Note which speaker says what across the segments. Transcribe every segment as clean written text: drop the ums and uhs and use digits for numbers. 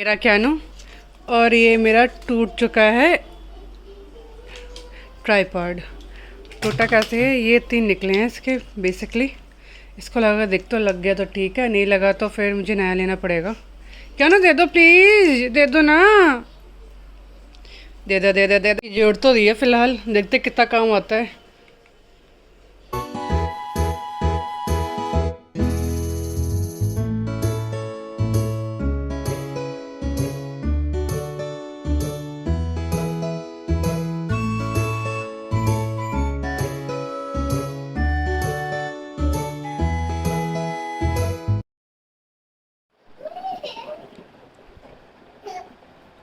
Speaker 1: मेरा कैनो और ये मेरा टूट चुका है ट्राइपॉड। टूटा कैसे है, ये 3 निकले हैं इसके बेसिकली। इसको लगा दिख तो लग गया तो ठीक है, नहीं लगा तो फिर मुझे नया लेना पड़ेगा। क्या ना, दे दो प्लीज़, दे दो ना, दे दो दे दो दे दो। जोड़ तो दिया फिलहाल, देखते कितना काम आता है।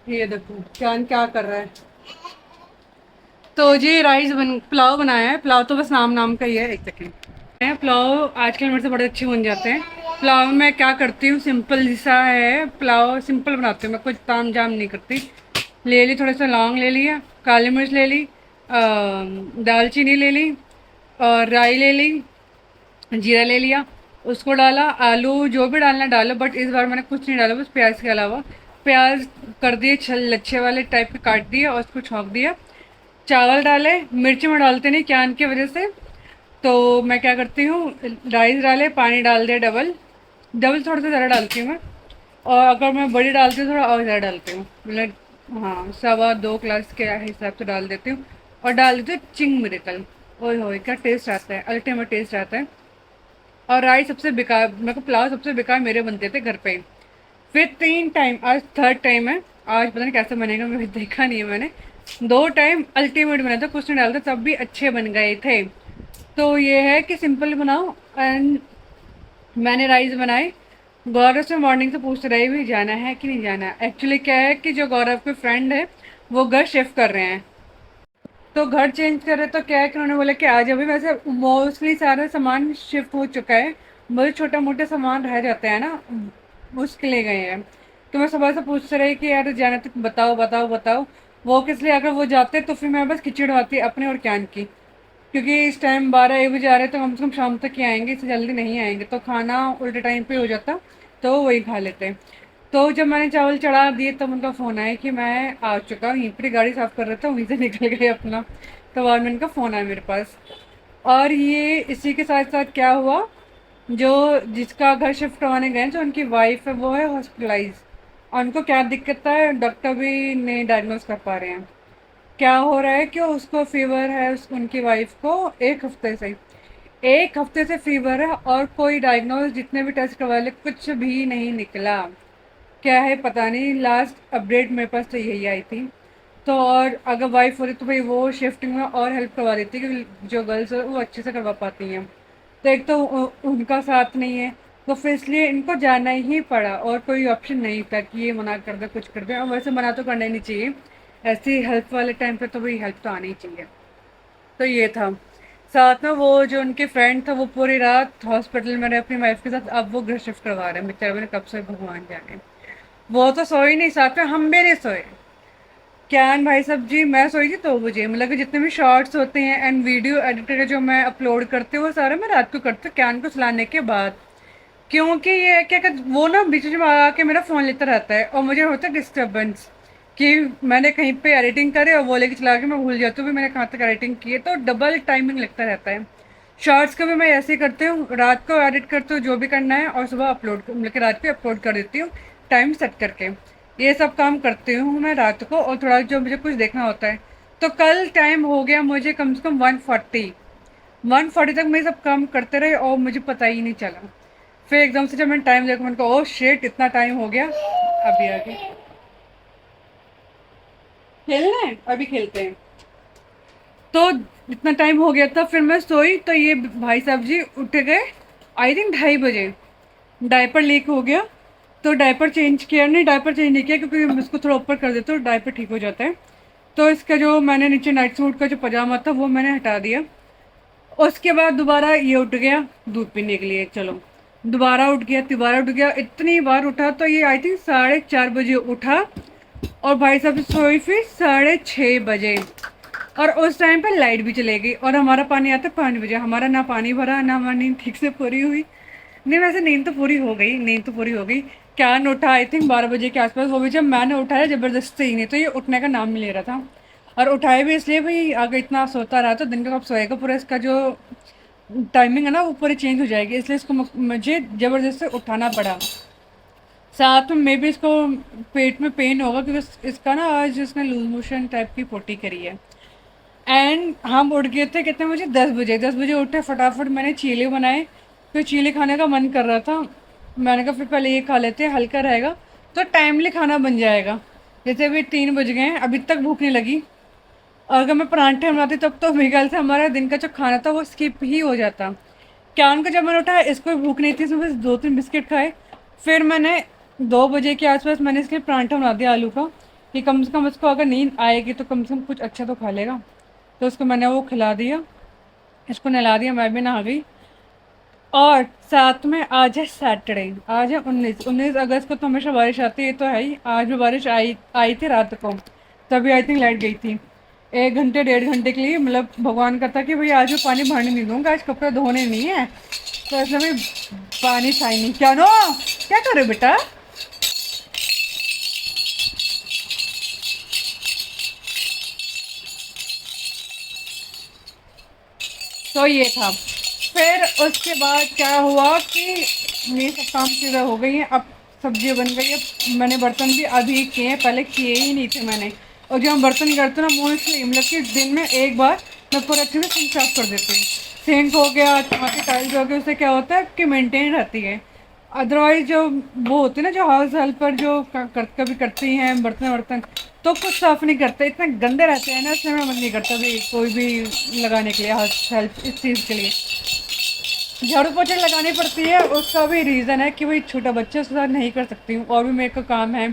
Speaker 1: ये देखो जान क्या कर रहा है। तो जी राइस पुलाव बनाया है। पुलाव तो बस नाम नाम का ही है। एक सेकेंड। पुलाव आजकल मेरे से बड़े अच्छे बन जाते हैं। पुलाव में मैं क्या करती हूँ, सिंपल सा है पुलाव, सिंपल बनाती हूँ मैं, कुछ ताम जाम नहीं करती। ले ली थोड़ा सा लौंग, ले लिया काली मिर्च, ले ली दालचीनी, ले ली और राई ले ली, जीरा ले लिया, उसको डाला, आलू जो भी डालना डालो, बट इस बार मैंने कुछ नहीं डाला, बस प्याज के अलावा। प्याज कर दिए छल लच्छे वाले टाइप के, काट दिए और उसको छौंक दिया। चावल डाले, मिर्ची में डालते नहीं कैन की वजह से, तो मैं क्या करती हूँ, राइस डाले, पानी डाल दिया डबल डबल, थोड़ा सा ज़्यादा डालती हूँ मैं। और अगर मैं बड़ी डालती हूँ थोड़ा और ज़्यादा डालती हूँ, मतलब हाँ 2.25 गिलास के हिसाब से डाल देती हूँ। और डाल देती हूँ चिंग मिरेकल। ओए होए क्या टेस्ट आता है, अल्टीमेट टेस्ट आता है। और राइस सबसे बेकार, मेरे को पुलाव सबसे बेकार मेरे बनते थे घर पे ही। फिर 3 टाइम, आज 3rd टाइम है। आज पता नहीं कैसे बनेगा, मैं देखा नहीं है मैंने। 2 टाइम अल्टीमेट बना था, कुछ नहीं डालता तब भी अच्छे बन गए थे। तो ये है कि सिंपल बनाओ। एंड मैंने राइस बनाए। गौरव से मॉर्निंग से पूछ रहे भी जाना है कि नहीं जाना। एक्चुअली क्या है कि जो गौरव के फ्रेंड है वो घर शिफ्ट कर रहे हैं, तो घर चेंज कर रहे, तो क्या है कि उन्होंने बोला कि आज अभी वैसे मोस्टली सारा सामान शिफ्ट हो चुका है, बहुत छोटा मोटे सामान रह जाते हैं ना, उसके लिए गए हैं। तो मैं सुबह से पूछते रही कि यार जाना तो बताओ बताओ बताओ। वो किस लिए, अगर वो जाते तो फिर मैं बस खिचड़ी होती अपने और कैन की, क्योंकि इस टाइम 12-1 बजे आ रहे तो कम से कम शाम तक ही आएंगे, इससे जल्दी नहीं आएंगे, तो खाना उल्टे टाइम पे हो जाता, तो वही खा लेते। तो जब मैंने चावल चढ़ा दिए तब उनका फ़ोन आया कि मैं आ चुका हूँ, यहीं पर गाड़ी साफ़ कर रहा था, वहीं से निकल गए अपना। तो बाद में इनका फ़ोन आया मेरे पास। और ये इसी के साथ साथ क्या हुआ, जो जिसका घर शिफ्ट करवाने गए, जो उनकी वाइफ है वो है हॉस्पिटलाइज, और उनको क्या दिक्कत है डॉक्टर भी नहीं डायग्नोज कर पा रहे हैं। क्या हो रहा है कि उसको फीवर है, उनकी वाइफ को 1 हफ्ते से फीवर है, और कोई डायग्नोज जितने भी टेस्ट करवा ले कुछ भी नहीं निकला। क्या है पता नहीं, लास्ट अपडेट मेरे पास तो यही आई थी। तो और अगर वाइफ होती तो भाई वो शिफ्टिंग में और हेल्प करवा देती, क्योंकि जो गर्ल्स है वो अच्छे से करवा पाती हैं। तो एक तो उनका साथ नहीं है, तो फिर इसलिए इनको जाना ही पड़ा, और कोई ऑप्शन नहीं था कि ये मना कर दे कुछ कर दे। और वैसे मना तो करना ही नहीं चाहिए, ऐसी हेल्प वाले टाइम पे तो भाई हेल्प तो आनी ही चाहिए। तो ये था। साथ में वो जो उनके फ्रेंड था वो पूरी रात हॉस्पिटल में रहे अपनी वाइफ के साथ, अब वो घर शिफ्ट करवा रहे हैं बेचारे, मैंने कब से भगवान जाने। वो तो सोए नहीं, साथ में हम भी नहीं सोए। कैन भाई साहब जी, मैं सोई थी 2 बजे, मतलब कि जितने भी शॉर्ट्स होते हैं एंड वीडियो एडिटर जो मैं अपलोड करती हूँ वो सारा मैं रात को करती हूँ कैन को सुलाने के बाद। क्योंकि ये क्या कहते, वो ना बीच में आके मेरा फ़ोन लेता रहता है और मुझे होता है डिस्टर्बेंस कि मैंने कहीं पे एडिटिंग करे और वो लेके चला के मैं भूल जाती हूँ भी मैंने कहाँ तक एडिटिंग की है, तो डबल टाइमिंग लगता रहता है। शॉर्ट्स का भी मैं ऐसे ही करती हूँ, रात को एडिट करती हूँ जो भी करना है, और सुबह अपलोड मतलब कि रात को अपलोड कर देती हूँ टाइम सेट करके। ये सब काम करती हूँ मैं रात को, और थोड़ा जो मुझे कुछ देखना होता है। तो कल टाइम हो गया मुझे कम से कम 1:40 तक मैं सब काम करते रहे और मुझे पता ही नहीं चला। फिर एकदम से जब मैंने टाइम देखा मैंने कहा ओह शिट इतना टाइम हो गया। अभी आगे खेलना है, अभी खेलते हैं। तो इतना टाइम हो गया था, फिर मैं सोई तो ये भाई साहब जी उठ गए, आई थिंक 2:30 बजे। डायपर लीक हो गया, तो डायपर चेंज किया, नहीं डायपर चेंज नहीं किया क्योंकि इसको थोड़ा ऊपर कर देते हो डायपर ठीक हो जाता है। तो इसका जो मैंने नीचे नाइट सूट का जो पजामा था वो मैंने हटा दिया। उसके बाद दोबारा ये उठ गया दूध पीने के लिए, चलो दोबारा उठ गया, तिबारा उठ गया, इतनी बार उठा। तो ये आई थिंक 4:30 बजे उठा, और भाई साहब सोई फिर 6:30 बजे। और उस टाइम पे लाइट भी चले गई, और हमारा पानी आता 5 बजे, हमारा ना पानी भरा ना हमारी नींद ठीक से पूरी हुई। नहीं वैसे नींद तो पूरी हो गई, नींद तो पूरी हो गई। कैन उठा आई थिंक 12 बजे के आसपास, वो भी जब मैंने उठाया ज़बरदस्ती, नहीं तो ये उठने का नाम नहीं ले रहा था। और उठाए भी इसलिए भाई अगर इतना सोता रहा तो दिन का कब सोएगा, पूरा इसका जो टाइमिंग है ना वो पूरी चेंज हो जाएगी, इसलिए इसको मुझे ज़बरदस्ती उठाना पड़ा। साथ में मे भी इसको पेट में पेन होगा क्योंकि इसका ना आज इसने लूज मोशन टाइप की पोटी करी है। एंड हम उठ गए थे कितने बजे, 10 बजे। 10 बजे उठे, फटाफट मैंने चीले बनाए, फिर चीले खाने का मन कर रहा था, मैंने कहा फिर पहले ये खा लेते हैं, हल्का रहेगा तो टाइमली खाना बन जाएगा। जैसे अभी 3 बज गए हैं, अभी तक भूख नहीं लगी। और अगर मैं परांठे बनाती तब तो मेरे ख्याल से हमारा दिन का जो खाना था वो स्किप ही हो जाता। कैन को जब मैंने उठाया, इसको भी भूख नहीं थी, इसमें बस 2-3 बिस्किट खाए। फिर मैंने 2 बजे के आसपास मैंने इसके लिए परांठा बना दिया आलू का, कि कम से कम इसको अगर नींद आएगी तो कम से कम कुछ अच्छा तो खा लेगा। तो उसको मैंने वो खिला दिया, इसको नहला दिया, मैं भी नहा गई। और साथ में आज है सैटरडे, आज है 19 अगस्त को तो हमेशा बारिश आती है, तो है ही। आज भी बारिश आई आई थी रात को, तभी आई थिंक लाइट गई थी 1 घंटे 1.5 घंटे के लिए। मतलब भगवान का था कि भाई आज मैं पानी भरने नहीं दूंगा, आज कपड़े धोने नहीं है, तो इसलिए भाई पानी था ही नहीं। क्या नो, क्या कर रहे हो बेटा? तो ये था। फिर उसके बाद क्या हुआ कि ये सब काम चीज़ें हो गई हैं, अब सब्जी बन गई है, मैंने बर्तन भी अभी किए हैं, पहले किए ही नहीं थे मैंने। और जो हम बर्तन करते हैं ना मोस्टली, मतलब कि दिन में एक बार मैं पूरा अच्छे से सिंक साफ कर देती हूँ। सिंक हो गया, वहाँ की टाइल्स हो गई, उससे क्या होता है कि मेंटेन रहती है। अदरवाइज जो वो होती है ना, जो हाउस हेल्पर जो कभी करती हैं बर्तन वर्तन, तो कुछ साफ नहीं करते, इतने गंदे रहते हैं ना, इसलिए मेरा मन नहीं करता भी कोई भी लगाने के लिए हाउस हेल्प इस चीज़ के लिए। झाड़ू पोछा लगानी पड़ती है, उसका भी रीज़न है कि भाई छोटा बच्चा उसके साथ नहीं कर सकती हूँ, और भी मेरे को काम है,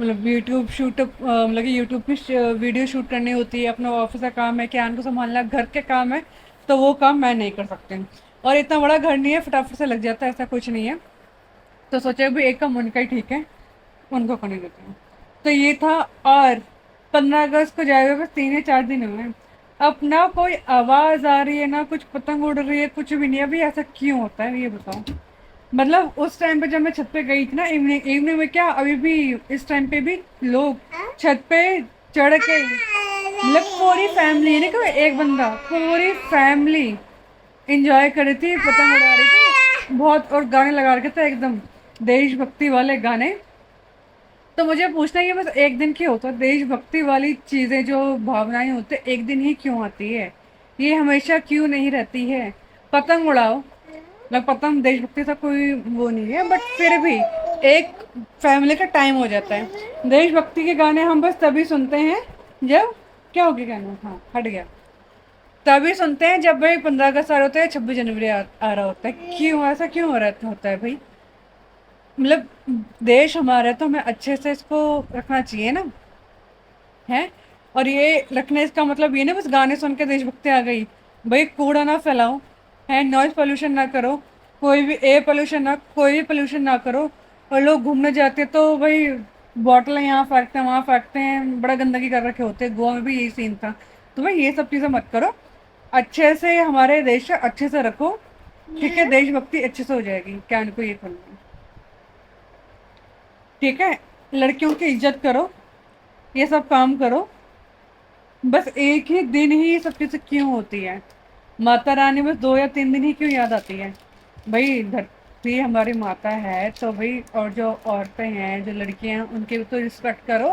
Speaker 1: मतलब यूट्यूब शूट, मतलब कि यूट्यूब पे वीडियो शूट करनी होती है, अपना ऑफिस का काम है, कैन को संभालना, घर के काम है, तो वो काम मैं नहीं कर सकती हूँ। और इतना बड़ा घर नहीं है, फटाफट से लग जाता है, ऐसा कुछ नहीं है। तो सोचा भी एक काम उनका ही ठीक है, उनको करने देते हैं। तो ये था। और 15 अगस्त को जाए हुए बस 3 या 4 दिन हुए हैं, अब ना कोई आवाज़ आ रही है ना कुछ पतंग उड़ रही है, कुछ भी नहीं। अभी ऐसा क्यों होता है ये बताओ? मतलब उस टाइम पे जब मैं छत पे गई थी ना, इवनिंग इवनिंग में, क्या अभी भी इस टाइम पे भी लोग छत पे चढ़ के, मतलब पूरी फैमिली, नहीं कोई एक बंदा, पूरी फैमिली इंजॉय कर रही थी, पतंग उड़ा रही थी बहुत, और गाने लगा रखे थे एकदम देशभक्ति वाले गाने। तो मुझे पूछना है, ये बस एक दिन क्यों होता है? देशभक्ति वाली चीज़ें जो भावनाएं होती है एक दिन ही क्यों आती है? ये हमेशा क्यों नहीं रहती है? पतंग उड़ाओ, मतलब पतंग देशभक्ति का कोई वो नहीं है, बट फिर भी एक फैमिली का टाइम हो जाता है। देशभक्ति के गाने हम बस तभी सुनते हैं जब, क्या हो गया गाना, हाँ हट गया, तभी सुनते हैं जब भाई 15 अगस्त आ रहा होता है, 26 जनवरी आ रहा होता है। क्यों ऐसा क्यों हो रहा होता है भाई? मतलब देश हमारा है तो हमें अच्छे से इसको रखना चाहिए ना, है। और ये रखने इसका मतलब ये ना बस गाने सुन के देशभक्ति आ गई। भाई कूड़ा ना फैलाओ, है, नॉइज पोल्यूशन ना करो, कोई भी एयर पोल्यूशन ना, कोई भी पोल्यूशन ना करो। और लोग घूमने जाते हैं तो भाई बॉटल यहाँ फेंकते हैं, वहाँ फेंकते हैं, बड़ा गंदगी कर रखे होते हैं। गोवा में भी यही सीन था। तो भाई ये सब चीज़ें मत करो, अच्छे से हमारे देश को अच्छे से रखो, ठीक है? देशभक्ति अच्छे से हो जाएगी। क्या इनको ये करना है, ठीक है? लड़कियों की इज्जत करो, ये सब काम करो। बस एक ही दिन ही ये सब चीज़ें क्यों होती है? माता रानी बस 2 या 3 दिन ही क्यों याद आती है? भाई धरती हमारी माता है, तो भाई और जो औरतें हैं, जो लड़कियां हैं, उनकी भी तो रिस्पेक्ट करो।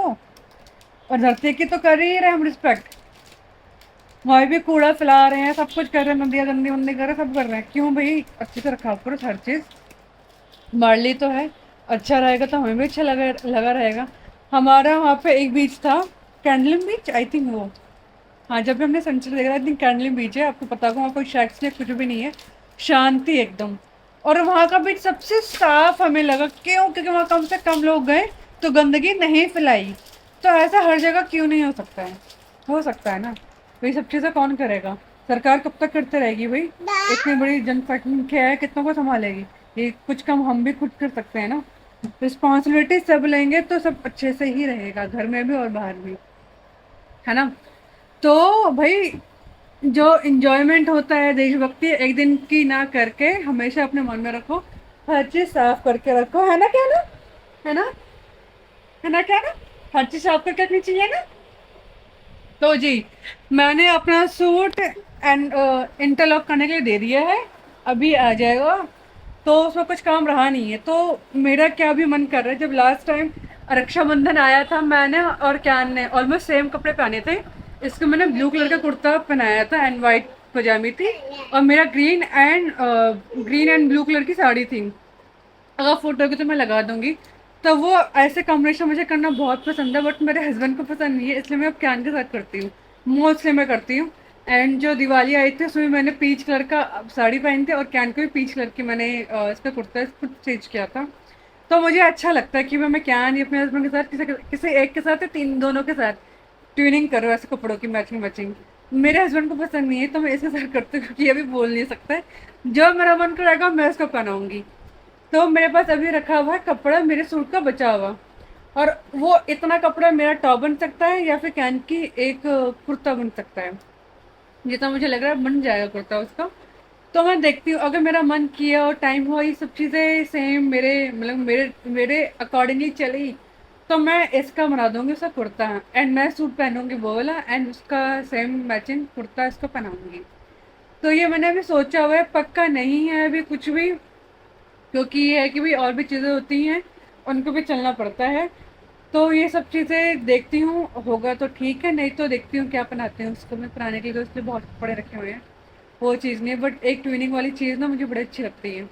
Speaker 1: और धरती की तो कर ही रहे हम रिस्पेक्ट, वहाँ भी कूड़ा फैला रहे हैं, सब कुछ कर रहे हैं, नदियाँ गंदी वंदी कर रहे हैं, सब कर रहे हैं। क्यों भाई? अच्छे से रखा करो हर चीज़, हमारे लिए तो है, अच्छा रहेगा तो हमें भी अच्छा लगा लगा रहेगा। हमारा वहाँ पे एक बीच था, कैंडलिम बीच आई थिंक वो, हाँ, जब भी हमने सनसेट देखा, आई थिंक कैंडलिम बीच है, आपको पता होगा, वहाँ कोई शैक्स नहीं, कुछ भी नहीं है, शांति एकदम। और वहाँ का बीच सबसे साफ हमें लगा, क्यों? क्योंकि वहाँ कम से कम लोग गए तो गंदगी नहीं फैलाई। तो ऐसा हर जगह क्यों नहीं हो सकता है? हो सकता है ना। तो ये सब चीज़ें कौन करेगा? सरकार कब तक करते रहेगी भाई? इतनी बड़ी जनसंख्या है, कितनों को संभालेगी? ये कुछ कम हम भी खुद कर सकते हैं ना। रिस्पॉन्सिबिलिटी सब लेंगे तो सब अच्छे से ही रहेगा, घर में भी और बाहर भी, है ना। तो भाई जो इंजॉयमेंट होता है, देशभक्ति एक दिन की ना करके हमेशा अपने मन में रखो, हर चीज़ साफ करके रखो, है ना? क्या ना, है ना, है ना, क्या ना, हर चीज साफ करके रखनी चाहिए ना। तो जी मैंने अपना सूट एंड इंटरलॉक करने के लिए दे दिया है, अभी आ जाएगा। तो उसमें कुछ काम रहा नहीं है। तो मेरा क्या भी मन कर रहा है, जब लास्ट टाइम रक्षाबंधन आया था मैंने और कैन ने ऑलमोस्ट सेम कपड़े पहने थे। इसको मैंने ब्लू कलर का कुर्ता पहनाया था एंड वाइट पजामी थी, और मेरा ग्रीन एंड ब्लू कलर की साड़ी थी। अगर फोटो की तो मैं लगा दूंगी। तो वो ऐसे कॉम्बिनेशन मुझे करना बहुत पसंद है, बट मेरे हस्बैंड को पसंद नहीं है, इसलिए मैं अब कैन के साथ करती हूँ, मोस्टली मैं करती हूँ। एंड जो दिवाली आई थी उसमें मैंने पीच कलर का साड़ी पहनी थी, और कैन को भी पीच कलर की मैंने इसका कुर्ता खुद स्टिच किया था। तो मुझे अच्छा लगता है कि मैं कैन या अपने हस्बैंड के साथ किसी एक के साथ या तीन दोनों के साथ ट्यूनिंग करो ऐसे कपड़ों की, मैचिंग मैचिंग। मेरे हस्बैंड को पसंद नहीं है तो मैं इसके साथ करती हूँ, क्योंकि ये भी बोल नहीं सकता है। जो मेरा मन करेगा मैं उसको पहनाऊंगी। तो मेरे पास अभी रखा हुआ है कपड़ा मेरे सूट का बचा हुआ, और वो इतना कपड़ा मेरा टॉप बन सकता है या फिर कैन की एक कुर्ता बन सकता है। जितना मुझे लग रहा है बन जाएगा कुर्ता उसका। तो मैं देखती हूँ, अगर मेरा मन किया और टाइम हुआ, ये सब चीज़ें सेम मेरे मतलब मेरे मेरे अकॉर्डिंगली चली, तो मैं इसका बना दूंगी उसका कुर्ता, एंड मैं सूट पहनूंगी वो वाला, एंड उसका सेम मैचिंग कुर्ता इसको पहनाऊंगी। तो ये मैंने अभी सोचा हुआ है, पक्का नहीं है अभी कुछ भी, क्योंकि ये है कि भाई और भी चीज़ें होती हैं, उनको भी चलना पड़ता है। तो ये सब चीज़ें देखती हूँ, होगा तो ठीक है, नहीं तो देखती हूँ क्या बनाते हैं उसको। मैं बनाने के लिए तो इसलिए बहुत कपड़े रखे हुए हैं, वो चीज़ नहीं है, बट एक ट्विनिंग वाली चीज़ ना मुझे बड़ी अच्छी लगती है।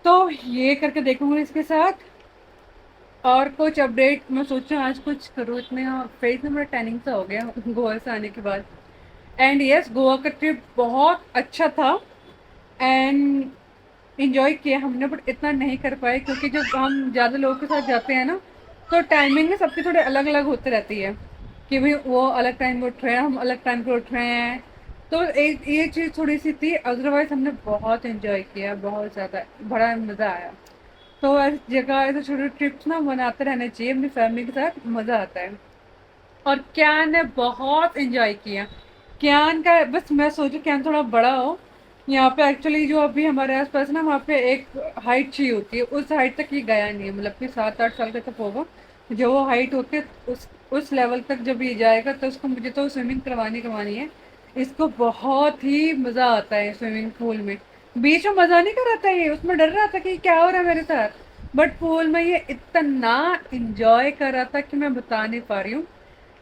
Speaker 1: तो ये करके देखूँगी इसके साथ। और कुछ अपडेट मैं सोचूँ आज कुछ करूँ, इतने फेस में बड़ा टैनिंग सा हो गया गोवा से आने के बाद। एंड यस, गोवा का ट्रिप बहुत अच्छा था, एंड इंजॉय किया हमने, बट इतना नहीं कर पाए क्योंकि जब हम ज़्यादा लोगों के साथ जाते हैं ना, तो टाइमिंग में सबकी थोड़ी अलग अलग होती रहती है, कि भाई वो अलग टाइम पे उठ रहे हैं, हम अलग टाइम पे उठ रहे हैं। तो एक ये चीज़ थोड़ी सी थी, अदरवाइज हमने बहुत इंजॉय किया, बहुत ज़्यादा बड़ा मज़ा आया। तो ऐसी जगह ऐसे छोटे ट्रिप्स ना बनाते रहने चाहिए अपनी फैमिली के साथ, मज़ा आता है। और कैन ने बहुत इंजॉय किया। कैन का बस मैं सोचूं कैन थोड़ा बड़ा हो। यहाँ पे एक्चुअली जो अभी हमारे आसपास ना, वहाँ पे एक हाइट चाहिए होती है, उस हाइट तक ये गया नहीं है, मतलब कि 7-8 साल का तक होगा। जो वो हाइट होती है उस लेवल तक जब ये जाएगा तो उसको मुझे तो स्विमिंग करवानी है। इसको बहुत ही मज़ा आता है स्विमिंग पूल में। बीच में मज़ा नहीं कर रहा था ये, उसमें डर रहा था कि क्या हो रहा है मेरे साथ, बट पूल में ये इतना इंजॉय कर रहा था कि मैं बता नहीं पा रही हूँ।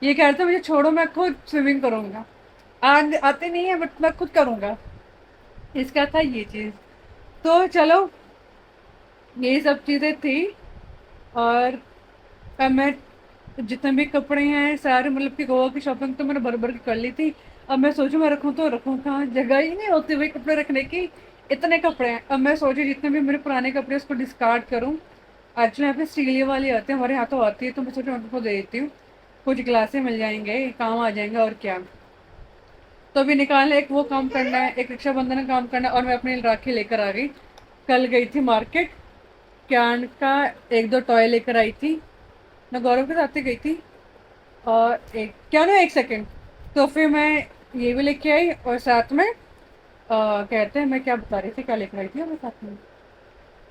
Speaker 1: ये कह रहा था मुझे छोड़ो, मैं खुद स्विमिंग करूँगा, आते नहीं है बट मैं खुद करूँगा, इसका था ये चीज़। तो चलो, ये सब चीज़ें थी। और अब मैं जितने भी कपड़े हैं सारे, मतलब कि गोवा की शॉपिंग तो मैंने भर भर के कर ली थी। अब मैं सोचूं मैं रखूं तो रखूं कहाँ, जगह ही नहीं होती भाई कपड़े रखने की, इतने कपड़े हैं। अब मैं सोचू जितने भी मेरे पुराने कपड़े उसको डिस्कार्ड करूं। एक्चुअली यहाँ पे स्टील वाली आते हैं, हमारे यहाँ तो आती है, तो मैं सोचूं उनको दे देती हूँ, कुछ गिलासे मिल जाएंगे, काम आ जाएंगे और क्या। तो अभी निकालना, एक वो काम करना है, एक रक्षाबंधन का काम करना है, और मैं अपनी राखी लेकर आ गई। कल गई थी मार्केट, कैन का एक दो टॉय लेकर आई थी, मैं गौरव के साथ ही गई थी। और एक क्या ना, एक सेकेंड, तो फिर मैं ये भी लेके आई, और साथ में कहते हैं, मैं क्या बता रही थी, क्या लेकर आई थी मैं साथ में,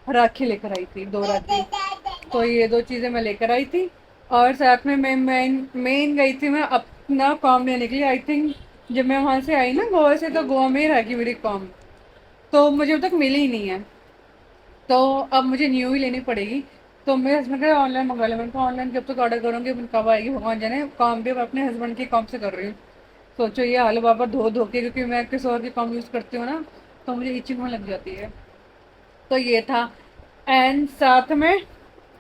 Speaker 1: राखी लेकर आई थी, 2 राखी। तो ये 2 चीज़ें मैं लेकर आई थी। और साथ में मैं मेन गई थी मैं अपना कॉम लेने के लिए। आई थिंक जब मैं वहाँ से आई ना गोवा से, तो गोवा में ही रह गई मेरी कॉम, तो मुझे अब तक मिली ही नहीं है। तो अब मुझे न्यू ही लेनी पड़ेगी। तो मेरे हस्बैंड का ऑनलाइन मंगा लिया, मैंने कहा ऑनलाइन कब तक ऑर्डर करूँगी, कब आएगी भगवान जाने। काम भी मैं अपने हस्बैंड की कॉम से कर रही हूँ। सोचो ये हाल है बाबा, धो धो के, क्योंकि मैं किसी और की कॉम यूज़ करती हूँ ना, तो मुझे इचिंग होने लग जाती है। तो ये था। एंड साथ में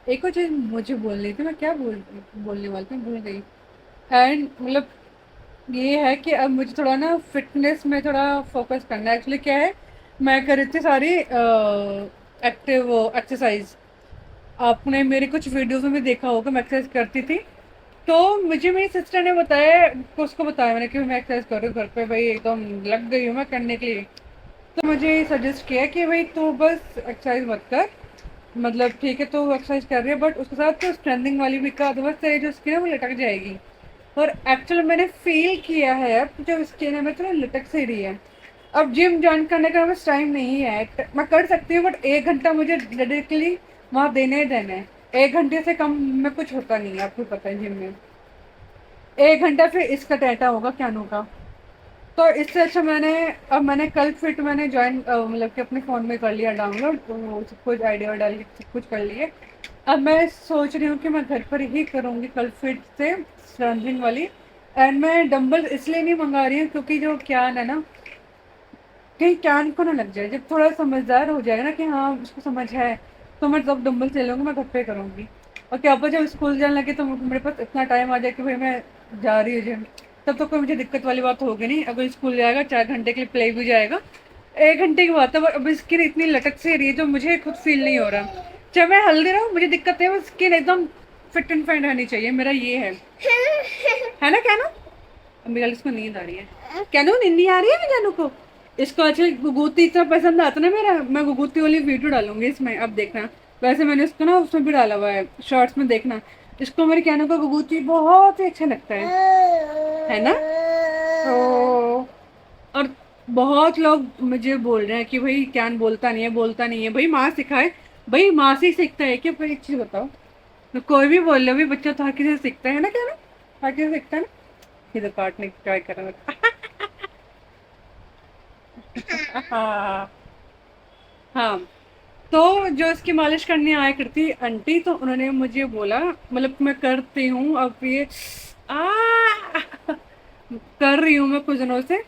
Speaker 1: एक और चीज़ मुझे बोलनी थी, मैं क्या बोलने वाली थी, भूल गई। एंड मतलब ये है कि अब मुझे थोड़ा ना फिटनेस में थोड़ा फोकस करना है। एक्चुअली क्या है, मैं कर रही थी सारी एक्टिव एक्सरसाइज, आपने मेरी कुछ वीडियोस में भी देखा होगा, मैं एक्सरसाइज करती थी। तो मुझे मेरी सिस्टर ने बताया, उसको बताया मैंने कि मैं एक्सरसाइज कर रही हूँ घर पे, भाई एकदम लग गई हूँ मैं करने के लिए। तो मुझे सजेस्ट किया कि भाई तू बस एक्सरसाइज मत कर, मतलब ठीक है तो एक्सरसाइज कर रही है, बट उसके साथ तो स्ट्रेंथिंग वाली भी कर, अदरवाइज तेरी जो स्किन है वो लटक जाएगी। और एक्चुअली मैंने फील किया है अब जो स्किन है मेरी थोड़ा लटक से रही है। अब जिम ज्वाइन करने का बस टाइम नहीं है, मैं कर सकती हूँ, बट 1 घंटा मुझे डेडिकेटली वहाँ देने ही देना है। 1 घंटे से कम में कुछ होता नहीं है, आपको पता है जिम में। 1 घंटा फिर इसका टाटा होगा कैनू का। तो इससे अच्छा मैंने कल फिट मैंने ज्वाइन मतलब कि अपने फ़ोन में कर लिया डाउनलोड, तो सब कुछ आइडिया डाल के सब कुछ कर लिए। अब मैं सोच रही हूँ कि मैं घर पर ही करूँगी कल फिट से रनिंग वाली। एंड मैं डंबल इसलिए नहीं मंगा रही हूँ क्योंकि जो कैन है ना, कहीं कैन को ना लग जाए। जब थोड़ा समझदार हो जाएगा ना कि हाँ उसको समझ है, तो मैं तब डंबल से लूँगी, मैं घर पे करूँगी। और क्या पता जब स्कूल जाने लगे तो मेरे पास इतना टाइम आ जाए कि भाई मैं जा रही हूँ जिम, तब तो कोई मुझे दिक्कत वाली बात होगी नहीं। अगर स्कूल जाएगा 4 घंटे के लिए प्ले भी जाएगा, 1 घंटे की बात है। अब स्किन इतनी लटक से रही है जो मुझे खुद फील नहीं हो रहा। चाहे मैं हेल्दी रहूँ, मुझे दिक्कत है, वो स्किन एकदम फिट एंड फाइन रहनी चाहिए, मेरा ये है ना क्या ना। अम्मी कल इसको नींद आ रही है, क्या नो नींद नहीं आ रही है मैं जानू को। इसको आजकल गुगूती इतना पसंद आता ना मेरा, मैं गुगूती वाली वीडियो डालूंगी इसमें, अब देखना। वैसे मैंने इसको ना उसमें भी डाला हुआ है शॉर्ट्स में, देखना। इसको मेरे कहने को गुगूती बहुत ही अच्छा लगता है ना। तो और बहुत लोग मुझे बोल रहे हैं कि भाई कैन बोलता नहीं है, बोलता नहीं है। भाई माँ सिखाए, भाई माँ से ही सीखता है क्या। भाई एक चीज बताओ, तो कोई भी बोल लो, भाई बच्चा तो हर किसी से सीखता है ना, क्या ना, हर किसी से सीखता है ना। इधर काटने की ट्राई कर रहा हाँ हाँ। तो जो इसकी मालिश करने आया करती आंटी, तो उन्होंने मुझे बोला, मतलब मैं करती हूँ अब ये आ कर रही हूँ मैं कुछ दिनों से,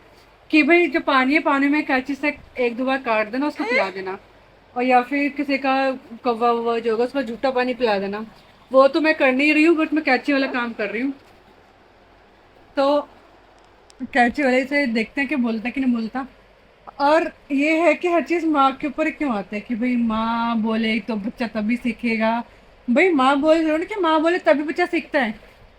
Speaker 1: कि भाई जो पानी है, पानी में कैंची से 1-2 बार काट देना, उसको पिला देना। और या फिर किसी का कौवा ववा जो होगा उसका झूठा पानी पिला देना। वो तो मैं कर नहीं रही हूँ, बट मैं कैंची वाला काम कर रही हूँ। तो कैंची वाले से देखते हैं कि बोलता है कि नहीं बोलता। और ये है कि हर चीज़ माँ के ऊपर ही क्यों आता है कि भाई माँ बोले तो बच्चा तभी सीखेगा। भाई माँ बोल रहे हो ना कि माँ बोले तभी बच्चा सीखता है।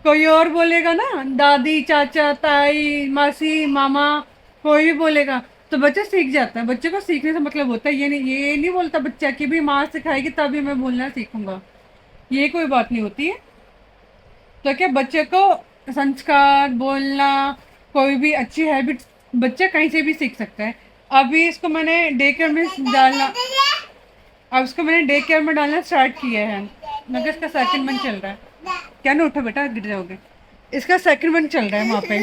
Speaker 1: कोई और बोलेगा ना, दादी चाचा ताई मासी मामा, कोई भी बोलेगा तो बच्चा सीख जाता है। बच्चे को सीखने से मतलब होता है, ये नहीं बोलता बच्चा कि भाई माँ सिखाएगी तभी मैं बोलना सीखूंगा। ये कोई बात नहीं होती है। तो क्या बच्चे को संस्कार बोलना, कोई भी अच्छी हैबिट बच्चा कहीं से भी सीख सकता है। अभी इसको मैंने डे केयर में डालना, अब इसको मैंने डे केयर में डालना स्टार्ट किया है। मगर इसका सेकंड मंथ चल रहा है। क्या ना, उठो बेटा गिर जाओगे। इसका सेकंड मंथ चल रहा है वहाँ पे।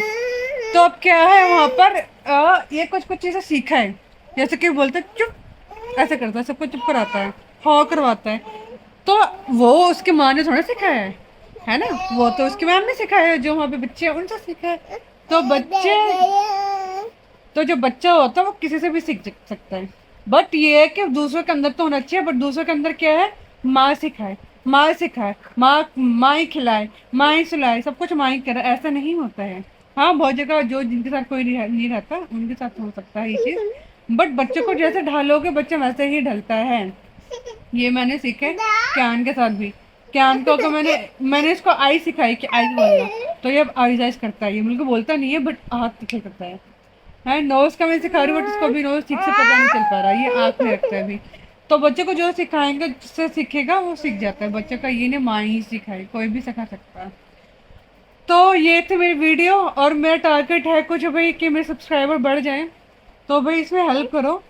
Speaker 1: तो अब क्या है वहाँ पर, ये कुछ कुछ चीज़ें सीखा है। जैसे कि बोलते चुप, ऐसे करता है, सबको चुप कराता है, हाँ करवाता है। तो वो उसकी माँ ने थोड़ा सिखाया है ना, वो तो उसकी मैम ने सिखाया है, जो वहाँ पे बच्चे हैं उनसे सीखा है। तो बच्चे, तो जो बच्चा होता है वो किसी से भी सीख सकता है। बट ये है कि दूसरों के अंदर तो होना चाहिए, बट दूसरों के अंदर क्या है, माँ सिखाए, माँ सिखाए, माँ ही खिलाए, माँ ही सुलाए, सब कुछ माँ ही करे, ऐसा नहीं होता है। हाँ बहुत जगह जो जिनके साथ कोई नहीं रहता उनके साथ हो सकता है ये चीज़, बट बच्चों को जैसे ढालोगे बच्चा वैसे ही ढलता है। ये मैंने सीखा है कैन के साथ भी। कैन को तो मैंने इसको आई सिखाई कि आई बोलना, तो ये अब आइज आइज करता है। ये मुझे बोलता नहीं है बट हाथ दिखे करता है नोज का मैं सिखा रही हूँ, बट इसको भी नोज ठीक से पता नहीं चल पा रहा है, ये आँख में रखता है अभी। तो बच्चे को जो सिखाएंगे जिससे सीखेगा वो सीख जाता है। बच्चे का ये नहीं माँ ही सिखाए, कोई भी सिखा सकता है। तो ये थी मेरी वीडियो, और मेरा टारगेट है कुछ भाई कि मेरे सब्सक्राइबर बढ़ जाएं। तो भाई इसमें हेल्प करो।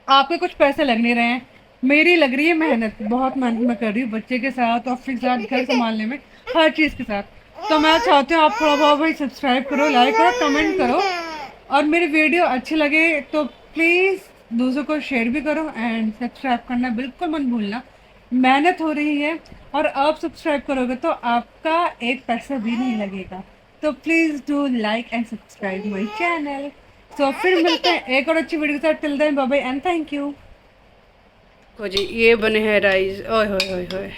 Speaker 1: आपके कुछ पैसे लग नहीं रहे हैं, मेरी लग रही है मेहनत, बहुत मेहनत मैं कर रही हूँ बच्चे के साथ, ऑफिस के साथ, घर संभालने में, हर चीज़ के साथ। तो मैं चाहती हूँ आप थोड़ा बहुत भाई सब्सक्राइब करो, लाइक करो, कमेंट करो, और मेरी वीडियो अच्छी लगे तो प्लीज़ दूसरों को शेयर भी करो, एंड सब्सक्राइब करना बिल्कुल मत भूलना। मेहनत हो रही है, और आप सब्सक्राइब करोगे तो आपका एक पैसा भी नहीं लगेगा। तो please do like and subscribe my channel. तो फिर मिलते हैं एक और अच्छी वीडियो के साथ। Till then bye bye and thank you. को जी ये बने हैं राइस, ओए होए होए होए,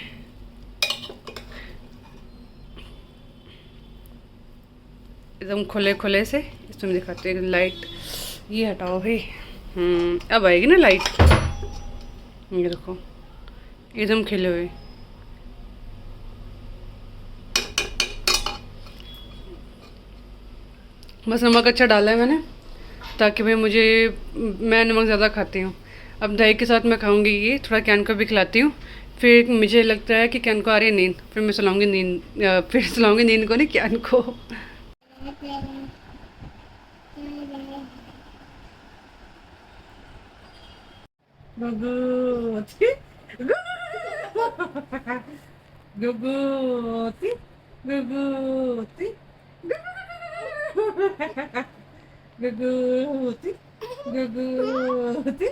Speaker 1: एकदम खुले खुले से। इसमें दिखाते हैं लाइट, ये हटाओ भाई। अब आएगी ना लाइट, ये देखो एकदम खिले हुए। बस नमक अच्छा डाला है मैंने, ताकि भाई मैं नमक ज़्यादा खाती हूँ। अब दही के साथ मैं खाऊंगी ये, थोड़ा कैन को भी खिलाती हूँ। फिर मुझे लगता है कि कैन को आ रही है नींद, फिर मैं सुलाऊंगी फिर सुलाऊंगी नींद को, नहीं कैन को। गुगू गुगूती गुगूती गुगूती गुगूती